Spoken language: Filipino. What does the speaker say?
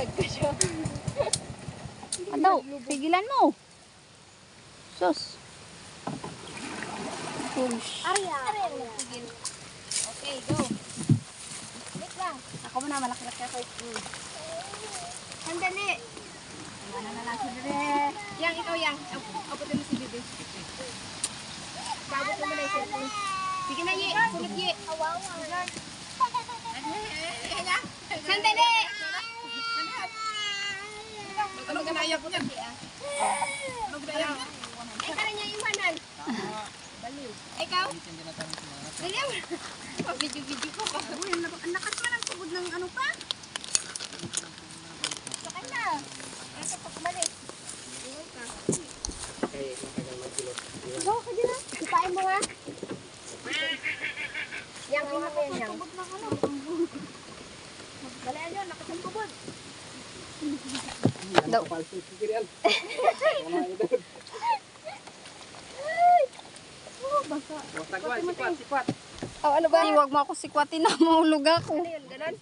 Nag-live ka siya. Ano? Pigilan mo. Sus. Push. Arya. Tigil. Okay, go. Wait lang. Ako muna, malaki-laki ako. Sandali. Ano na lang si Bebe. Yang, ikaw yang. Abutin mo si Bibi. Sabot mo na yung cellphone. Sige na, Ye. Sunod, Ye. Sandali! Ano ginayak niya? Ano ginayak niya? Ay, tara niya iwanan. Ikaw? Dali mo. Video-video ko ka. Uy, ang lakas man ang tugod ng ano pa. Sakay na. Nasa pag umalis. Iwan ka. Go ka dyan ha. Sipain mo ha. Yang, iwan mo yan yang. Tugod ng ano. Balayan yun, nakasang tubod. Daw. Tagwan, sikwat. Oh, ano ba? Huwag mo ako sikwatin na mahulog ako. Ano yun, ganun?